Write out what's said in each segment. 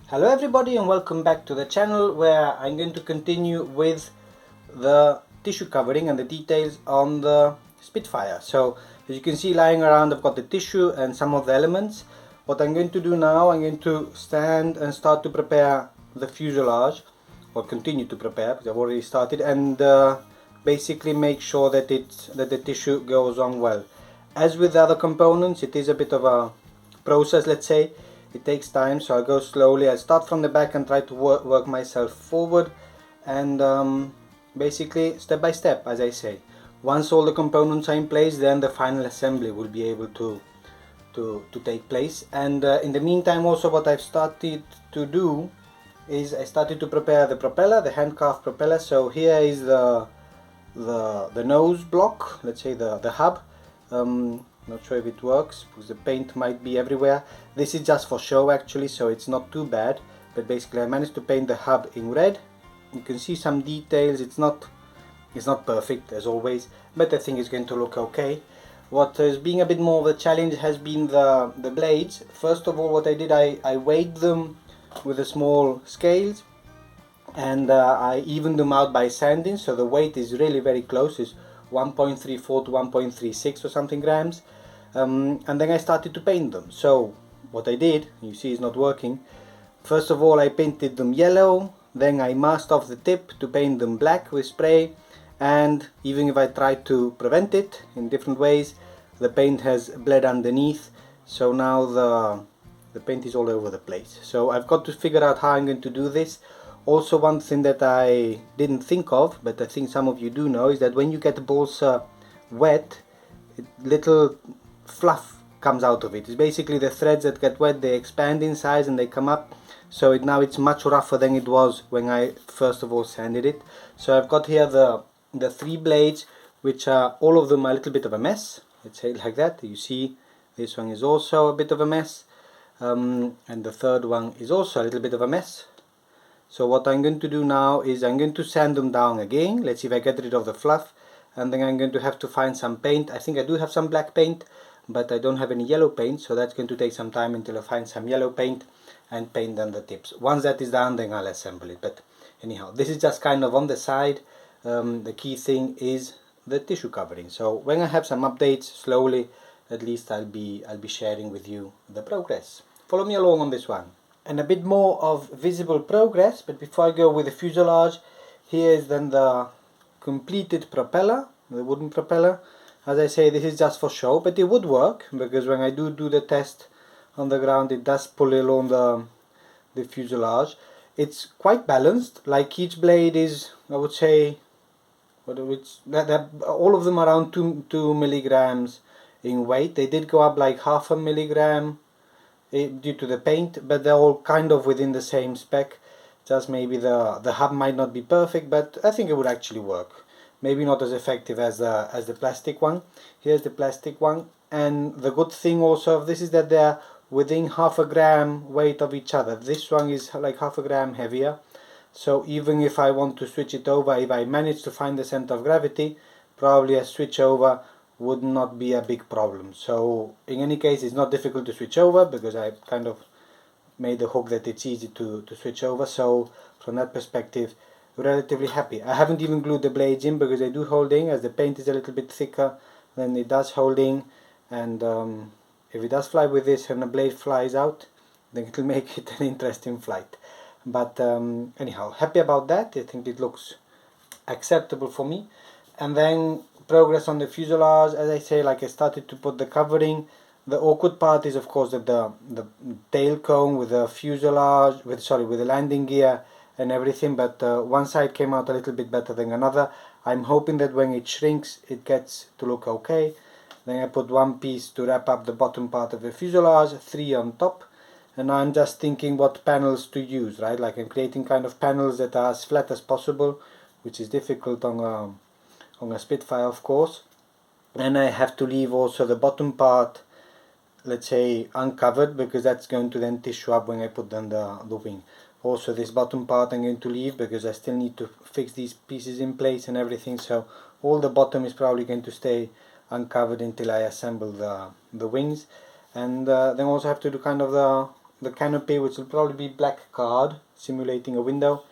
Hello everybody and welcome back to the channel where I'm going to continue with the tissue covering and the details on the Spitfire. So as you can see lying around, I've got the tissue and some of the elements. What I'm going to do now, I'm going to stand and start to prepare the fuselage, or continue to prepare because I've already started, and basically make sure that the tissue goes on well. As with the other components, it is a bit of a process, let's say. It takes time, so I'll go slowly. I'll start from the back and try to work myself forward, and basically step by step, as I say. Once all the components are in place, then the final assembly will be able to take place. And in the meantime, also what I've started to do is I started to prepare the propeller, the handcraft propeller. So here is the nose block, let's say the hub. Not sure if it works because the paint might be everywhere. This is just for show actually, so it's not too bad, but basically I managed to paint the hub in red. You can see some details. It's not perfect as always, but I think it's going to look okay. What has been a bit more of a challenge has been the blades. First of all, what I did, I weighed them with a small scales, and I evened them out by sanding, so the weight is really very close. It's 1.34 to 1.36 or something grams. And then I started to paint them. So what I did, you see it's not working. First of all I painted them yellow, then I masked off the tip to paint them black with spray, and even if I tried to prevent it in different ways, the paint has bled underneath, so now the paint is all over the place. So I've got to figure out how I'm going to do this. Also, one thing that I didn't think of, but I think some of you do know, is that when you get the balsa wet, little fluff comes out of it. It's basically the threads that get wet, they expand in size and they come up. So now it's much rougher than it was when I first of all sanded it. So I've got here the three blades, which are all of them a little bit of a mess. Let's say it like that. You see this one is also a bit of a mess, and the third one is also a little bit of a mess. So what I'm going to do now is I'm going to sand them down again. Let's see if I get rid of the fluff, and then I'm going to have to find some paint. I think I do have some black paint, but I don't have any yellow paint, so that's going to take some time until I find some yellow paint and paint on the tips. Once that is done, then I'll assemble it. But anyhow, this is just kind of on the side. The key thing is the tissue covering. So when I have some updates, slowly at least I'll be sharing with you the progress. Follow me along on this one. And a bit more of visible progress, but before I go with the fuselage, here is then the completed propeller, the wooden propeller. As I say, this is just for show, but it would work, because when I do the test on the ground, it does pull along the fuselage. It's quite balanced, like each blade is, I would say, all of them around 2 milligrams in weight. They did go up like half a milligram due to the paint, but they're all kind of within the same spec. Just maybe the hub might not be perfect, but I think it would actually work. Maybe not as effective as the plastic one. Here's the plastic one, and the good thing also of this is that they're within half a gram weight of each other. This one is like half a gram heavier, so even if I want to switch it over, if I manage to find the center of gravity, probably a switch over would not be a big problem. So in any case, it's not difficult to switch over because I kind of made the hook that it's easy to switch over. So from that perspective, relatively happy. I haven't even glued the blades in because they do hold in, as the paint is a little bit thicker than it does hold in, and if it does fly with this and the blade flies out, then it will make it an interesting flight. But anyhow, happy about that. I think it looks acceptable for me. And then progress on the fuselage, as I say, like I started to put the covering. The awkward part is of course that the tail cone with the fuselage, with the landing gear and everything, but one side came out a little bit better than another. I'm hoping that when it shrinks it gets to look okay. Then I put one piece to wrap up the bottom part of the fuselage, 3 on top, and I'm just thinking what panels to use, right? Like I'm creating kind of panels that are as flat as possible, which is difficult on a Spitfire of course, and I have to leave also the bottom part, let's say, uncovered, because that's going to then tissue up when I put down the wing. Also this bottom part I'm going to leave because I still need to fix these pieces in place and everything, so all the bottom is probably going to stay uncovered until I assemble the wings. And then also have to do kind of the canopy, which will probably be black card simulating a window,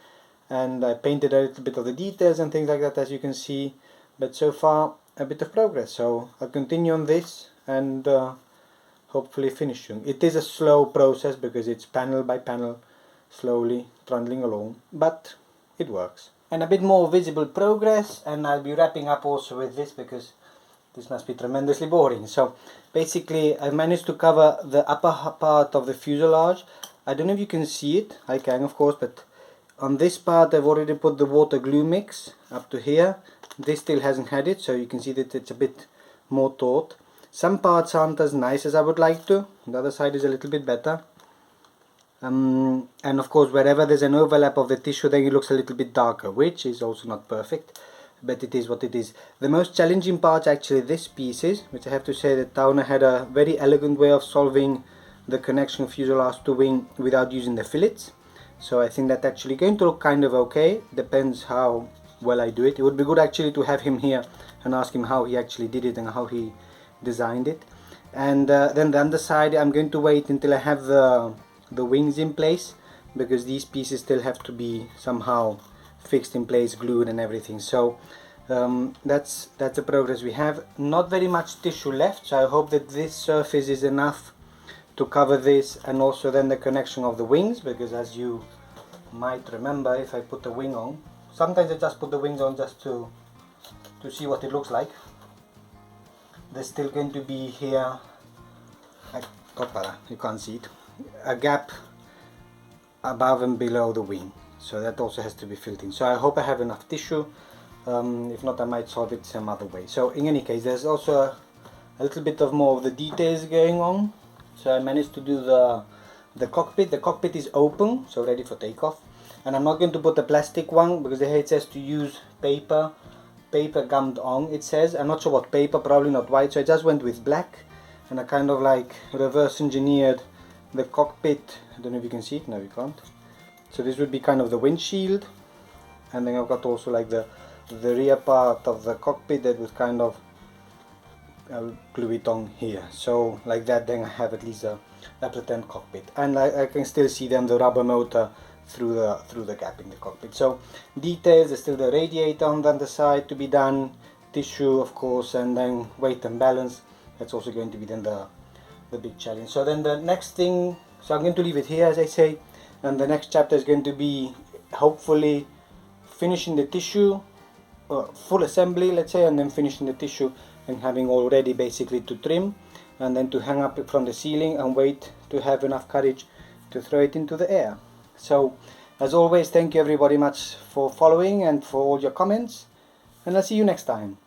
and I painted a little bit of the details and things like that, as you can see. But so far a bit of progress, so I'll continue on this and hopefully finish soon. It is a slow process because it's panel by panel, slowly trundling along, but it works. And a bit more visible progress, and I'll be wrapping up also with this because this must be tremendously boring. So basically I managed to cover the upper part of the fuselage. I don't know if you can see it, I can of course, but on this part I've already put the water glue mix up to here. This still hasn't had it, so you can see that it's a bit more taut. Some parts aren't as nice as I would like to, the other side is a little bit better. And of course wherever there's an overlap of the tissue, then it looks a little bit darker, which is also not perfect, but it is what it is. The most challenging part actually this piece is, which I have to say that Tauner had a very elegant way of solving the connection of fuselage to wing without using the fillets. So I think that's actually going to look kind of okay, depends how well I do it. It would be good actually to have him here and ask him how he actually did it and how he designed it. And then the underside, I'm going to wait until I have the wings in place, because these pieces still have to be somehow fixed in place, glued and everything. So that's the progress we have. Not very much tissue left, so I hope that this surface is enough to cover this, and also then the connection of the wings, because as you might remember, if I put the wing on, sometimes I just put the wings on just to see what it looks like. There's still going to be here, you can't see it, a gap above and below the wing, so that also has to be filled in. So I hope I have enough tissue, if not I might solve it some other way. So in any case, there's also a little bit of more of the details going on. So I managed to do the cockpit. The cockpit is open, so ready for takeoff, and I'm not going to put a plastic one because here it says to use paper gummed on, it says. I'm not sure what paper, probably not white, so I just went with black, and I kind of like reverse engineered the cockpit. I don't know if you can see it, no you can't. So this would be kind of the windshield, and then I've got also like the rear part of the cockpit that would kind of, I'll glue it on here, so like that, then I have at least a pretend cockpit, and I can still see then the rubber motor through the gap in the cockpit. So details, there's still the radiator on the underside to be done, tissue of course, and then weight and balance. That's also going to be then the big challenge. So then the next thing, so I'm going to leave it here as I say, and the next chapter is going to be hopefully finishing the tissue, full assembly let's say, and then finishing the tissue and having all ready basically to trim, and then to hang up from the ceiling and wait to have enough courage to throw it into the air. So as always, thank you everybody much for following and for all your comments, and I'll see you next time.